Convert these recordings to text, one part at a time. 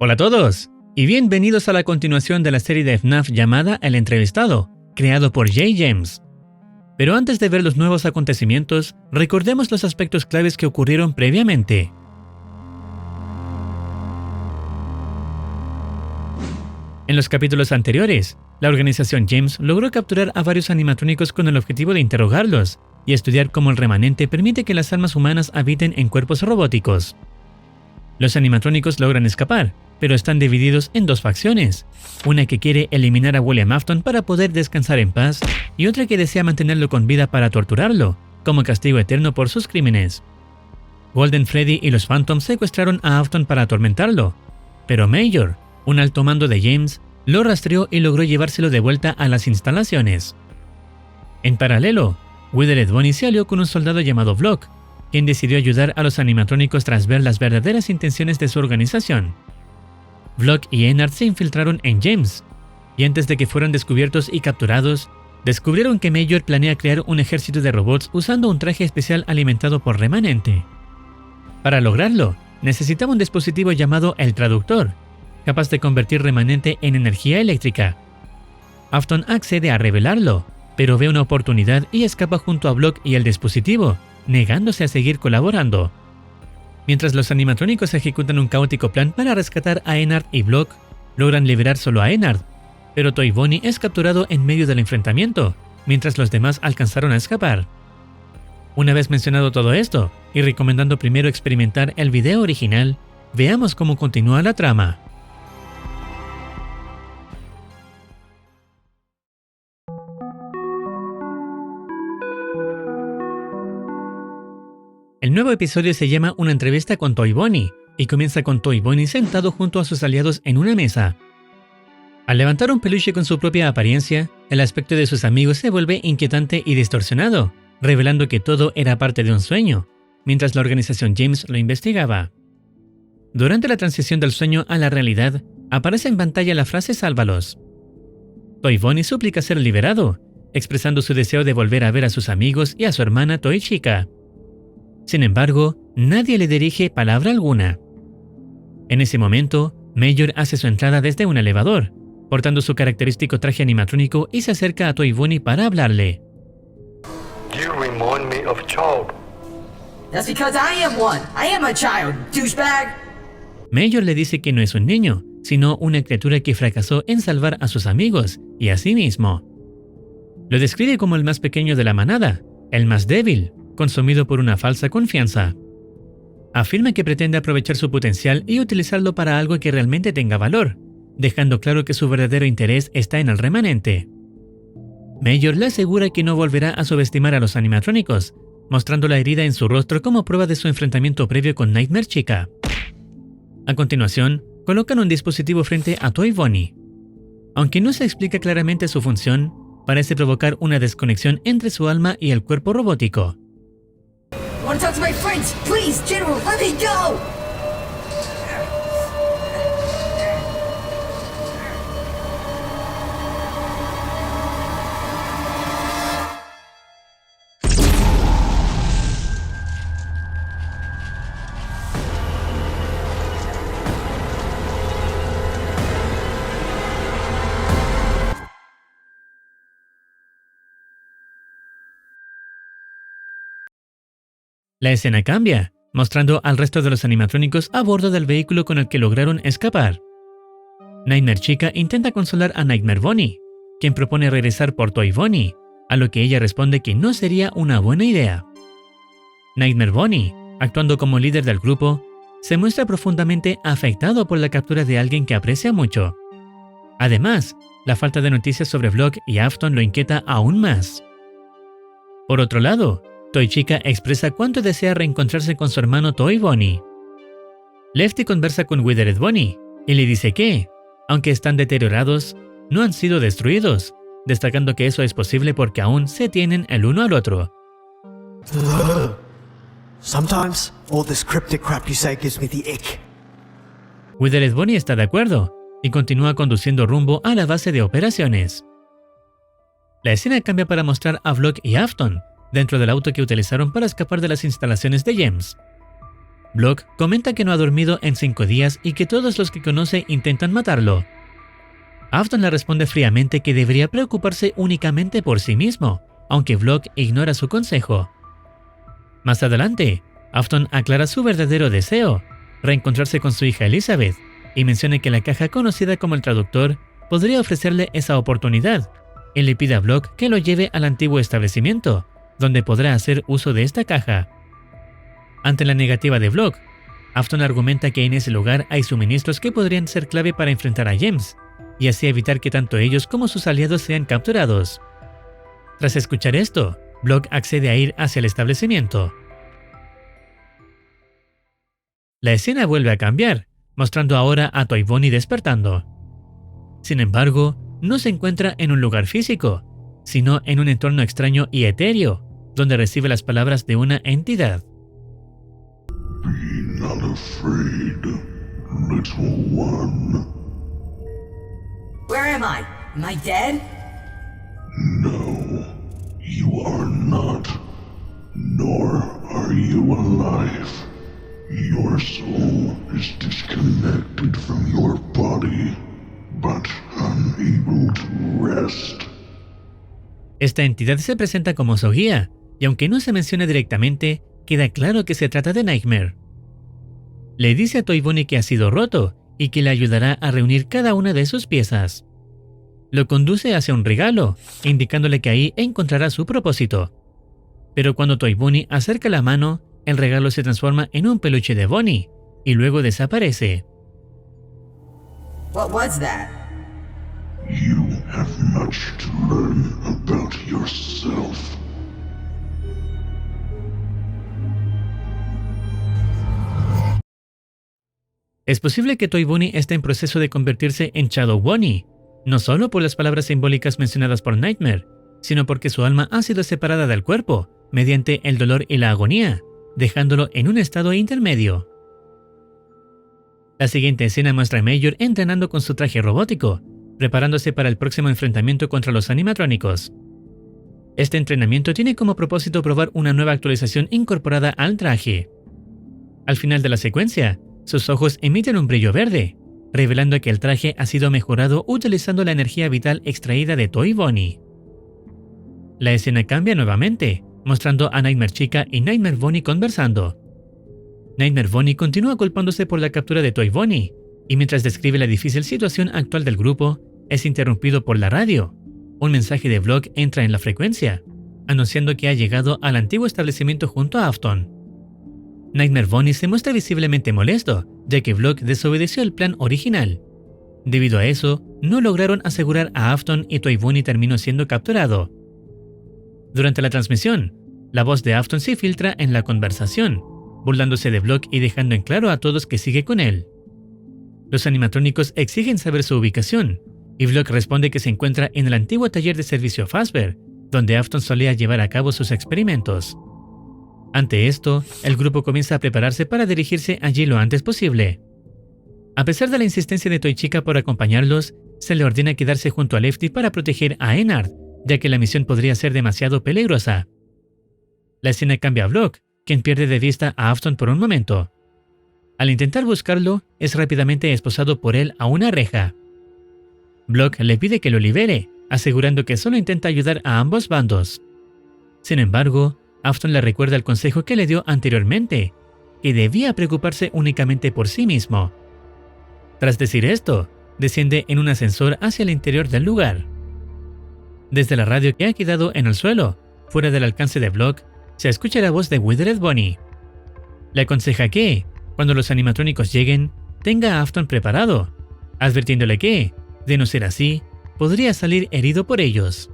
Hola a todos, y bienvenidos a la continuación de la serie de FNAF llamada El Entrevistado, creado por J. James. Pero antes de ver los nuevos acontecimientos, recordemos los aspectos claves que ocurrieron previamente. En los capítulos anteriores, la organización James logró capturar a varios animatrónicos con el objetivo de interrogarlos y estudiar cómo el remanente permite que las almas humanas habiten en cuerpos robóticos. Los animatrónicos logran escapar, pero están divididos en dos facciones, una que quiere eliminar a William Afton para poder descansar en paz y otra que desea mantenerlo con vida para torturarlo, como castigo eterno por sus crímenes. Golden Freddy y los Phantoms secuestraron a Afton para atormentarlo, pero Major, un alto mando de James, lo rastreó y logró llevárselo de vuelta a las instalaciones. En paralelo, Withered Bonnie se alió con un soldado llamado Vlog, quien decidió ayudar a los animatrónicos tras ver las verdaderas intenciones de su organización. Vlog y Ennard se infiltraron en James, y antes de que fueran descubiertos y capturados, descubrieron que Major planea crear un ejército de robots usando un traje especial alimentado por remanente. Para lograrlo, necesitaba un dispositivo llamado el Traductor, capaz de convertir remanente en energía eléctrica. Afton accede a revelarlo, pero ve una oportunidad y escapa junto a Vlog y el dispositivo, negándose a seguir colaborando. Mientras los animatrónicos ejecutan un caótico plan para rescatar a Ennard y Vlog, logran liberar solo a Ennard, pero Toy Bonnie es capturado en medio del enfrentamiento, mientras los demás alcanzaron a escapar. Una vez mencionado todo esto, y recomendando primero experimentar el video original, veamos cómo continúa la trama. El nuevo episodio se llama Una entrevista con Toy Bonnie, y comienza con Toy Bonnie sentado junto a sus aliados en una mesa. Al levantar un peluche con su propia apariencia, el aspecto de sus amigos se vuelve inquietante y distorsionado, revelando que todo era parte de un sueño, mientras la organización James lo investigaba. Durante la transición del sueño a la realidad, aparece en pantalla la frase "Sálvalos". Toy Bonnie suplica ser liberado, expresando su deseo de volver a ver a sus amigos y a su hermana Toy Chica. Sin embargo, nadie le dirige palabra alguna. En ese momento, Major hace su entrada desde un elevador, portando su característico traje animatrónico y se acerca a Toy Bonnie para hablarle. You remind me of a child. That's because I am one. I am a child, douchebag. Major le dice que no es un niño, sino una criatura que fracasó en salvar a sus amigos y a sí mismo. Lo describe como el más pequeño de la manada, el más débil, consumido por una falsa confianza. Afirma que pretende aprovechar su potencial y utilizarlo para algo que realmente tenga valor, dejando claro que su verdadero interés está en el remanente. Major le asegura que no volverá a subestimar a los animatrónicos, mostrando la herida en su rostro como prueba de su enfrentamiento previo con Nightmare Chica. A continuación, colocan un dispositivo frente a Toy Bonnie. Aunque no se explica claramente su función, parece provocar una desconexión entre su alma y el cuerpo robótico. Want to talk to my friends? Please, General, let me go! La escena cambia, mostrando al resto de los animatrónicos a bordo del vehículo con el que lograron escapar. Nightmare Chica intenta consolar a Nightmare Bonnie, quien propone regresar por Toy Bonnie, a lo que ella responde que no sería una buena idea. Nightmare Bonnie, actuando como líder del grupo, se muestra profundamente afectado por la captura de alguien que aprecia mucho. Además, la falta de noticias sobre Vlog y Afton lo inquieta aún más. Por otro lado, Toy Chica expresa cuánto desea reencontrarse con su hermano Toy Bonnie. Lefty conversa con Withered Bonnie y le dice que, aunque están deteriorados, no han sido destruidos, destacando que eso es posible porque aún se tienen el uno al otro. Sometimes all this cryptic crap you say gives me the ick. Withered Bonnie está de acuerdo y continúa conduciendo rumbo a la base de operaciones. La escena cambia para mostrar a Vlog y Afton dentro del auto que utilizaron para escapar de las instalaciones de James. Block comenta que no ha dormido en 5 días y que todos los que conoce intentan matarlo. Afton le responde fríamente que debería preocuparse únicamente por sí mismo, aunque Block ignora su consejo. Más adelante, Afton aclara su verdadero deseo, reencontrarse con su hija Elizabeth, y menciona que la caja conocida como el traductor podría ofrecerle esa oportunidad, y le pide a Block que lo lleve al antiguo establecimiento, donde podrá hacer uso de esta caja. Ante la negativa de Block, Afton argumenta que en ese lugar hay suministros que podrían ser clave para enfrentar a James, y así evitar que tanto ellos como sus aliados sean capturados. Tras escuchar esto, Block accede a ir hacia el establecimiento. La escena vuelve a cambiar, mostrando ahora a Toy Bonnie despertando. Sin embargo, no se encuentra en un lugar físico, sino en un entorno extraño y etéreo, donde recibe las palabras de una entidad. Be not afraid, little one. Where am I? Am I dead? No, you are not, nor are you alive. Your soul is disconnected from your body, but unable to rest. Esta entidad se presenta como su guía, y aunque no se menciona directamente, queda claro que se trata de Nightmare. Le dice a Toy Bonnie que ha sido roto y que le ayudará a reunir cada una de sus piezas. Lo conduce hacia un regalo, indicándole que ahí encontrará su propósito. Pero cuando Toy Bonnie acerca la mano, el regalo se transforma en un peluche de Bonnie, y luego desaparece. What was that? You have much to learn about yourself. Es posible que Toy Bonnie esté en proceso de convertirse en Shadow Bonnie, no solo por las palabras simbólicas mencionadas por Nightmare, sino porque su alma ha sido separada del cuerpo mediante el dolor y la agonía, dejándolo en un estado intermedio. La siguiente escena muestra a Major entrenando con su traje robótico, preparándose para el próximo enfrentamiento contra los animatrónicos. Este entrenamiento tiene como propósito probar una nueva actualización incorporada al traje. Al final de la secuencia, sus ojos emiten un brillo verde, revelando que el traje ha sido mejorado utilizando la energía vital extraída de Toy Bonnie. La escena cambia nuevamente, mostrando a Nightmare Chica y Nightmare Bonnie conversando. Nightmare Bonnie continúa culpándose por la captura de Toy Bonnie, y mientras describe la difícil situación actual del grupo, es interrumpido por la radio. Un mensaje de Block entra en la frecuencia, anunciando que ha llegado al antiguo establecimiento junto a Afton. Nightmare Bonnie se muestra visiblemente molesto, ya que Block desobedeció el plan original. Debido a eso, no lograron asegurar a Afton y Toy Bonnie terminó siendo capturado. Durante la transmisión, la voz de Afton se filtra en la conversación, burlándose de Block y dejando en claro a todos que sigue con él. Los animatrónicos exigen saber su ubicación, y Block responde que se encuentra en el antiguo taller de servicio Fazbear, donde Afton solía llevar a cabo sus experimentos. Ante esto, el grupo comienza a prepararse para dirigirse allí lo antes posible. A pesar de la insistencia de Toy Chica por acompañarlos, se le ordena quedarse junto a Lefty para proteger a Ennard, ya que la misión podría ser demasiado peligrosa. La escena cambia a Block, quien pierde de vista a Afton por un momento. Al intentar buscarlo, es rápidamente esposado por él a una reja. Block le pide que lo libere, asegurando que solo intenta ayudar a ambos bandos. Sin embargo, Afton le recuerda el consejo que le dio anteriormente, que debía preocuparse únicamente por sí mismo. Tras decir esto, desciende en un ascensor hacia el interior del lugar. Desde la radio que ha quedado en el suelo, fuera del alcance de Block, se escucha la voz de Withered Bonnie. Le aconseja que, cuando los animatrónicos lleguen, tenga a Afton preparado, advirtiéndole que, de no ser así, podría salir herido por ellos.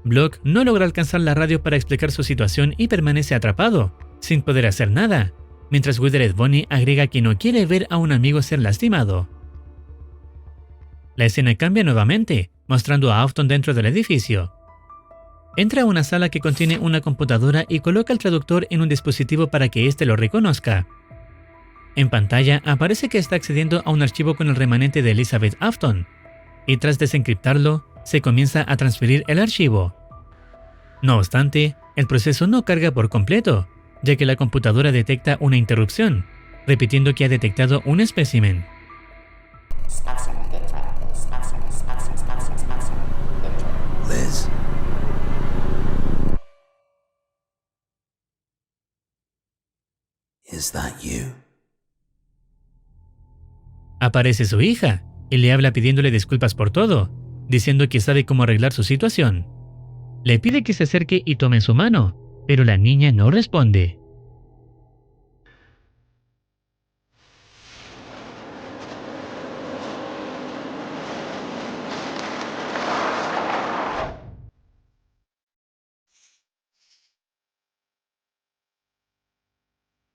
Block no logra alcanzar la radio para explicar su situación y permanece atrapado, sin poder hacer nada, mientras Withered Bonnie agrega que no quiere ver a un amigo ser lastimado. La escena cambia nuevamente, mostrando a Afton dentro del edificio. Entra a una sala que contiene una computadora y coloca el traductor en un dispositivo para que éste lo reconozca. En pantalla aparece que está accediendo a un archivo con el remanente de Elizabeth Afton, y tras desencriptarlo, se comienza a transferir el archivo. No obstante, el proceso no carga por completo, ya que la computadora detecta una interrupción, repitiendo que ha detectado un espécimen. Liz? Is that you? Aparece su hija y le habla pidiéndole disculpas por todo, diciendo que sabe cómo arreglar su situación. Le pide que se acerque y tome su mano, pero la niña no responde.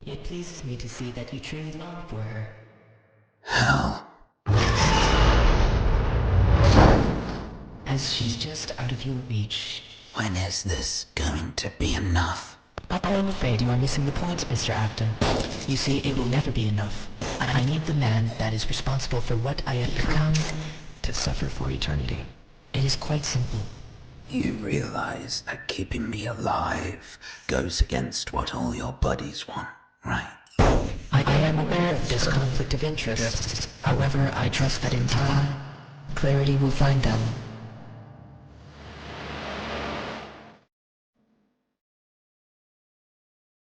It pleases me to see that you truly long for her. Hell. As she's just out of your reach. When is this going to be enough? I'm afraid you are missing the point, Mr. Acton. You see, it will never be enough. I need the man that is responsible for what I have become to suffer for eternity. It is quite simple. You realize that keeping me alive goes against what all your buddies want, right? I am aware of this conflict of interest. However, I trust that in time, clarity will find them.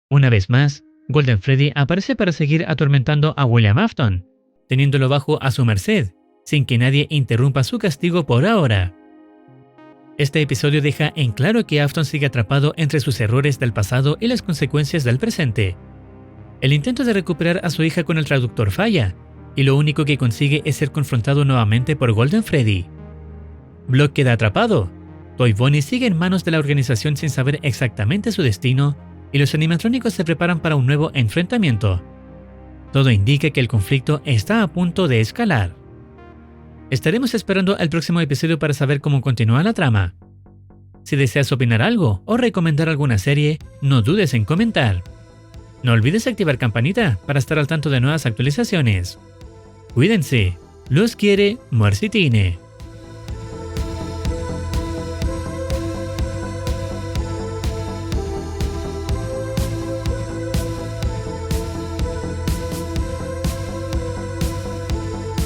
Una vez más, Golden Freddy aparece para seguir atormentando a William Afton, teniéndolo bajo a su merced, sin que nadie interrumpa su castigo por ahora. Este episodio deja en claro que Afton sigue atrapado entre sus errores del pasado y las consecuencias del presente. El intento de recuperar a su hija con el traductor falla, y lo único que consigue es ser confrontado nuevamente por Golden Freddy. Block queda atrapado, Toy Bonnie sigue en manos de la organización sin saber exactamente su destino, y los animatrónicos se preparan para un nuevo enfrentamiento. Todo indica que el conflicto está a punto de escalar. Estaremos esperando el próximo episodio para saber cómo continúa la trama. Si deseas opinar algo o recomendar alguna serie, no dudes en comentar. No olvides activar campanita para estar al tanto de nuevas actualizaciones. Cuídense, los quiere Marcitine.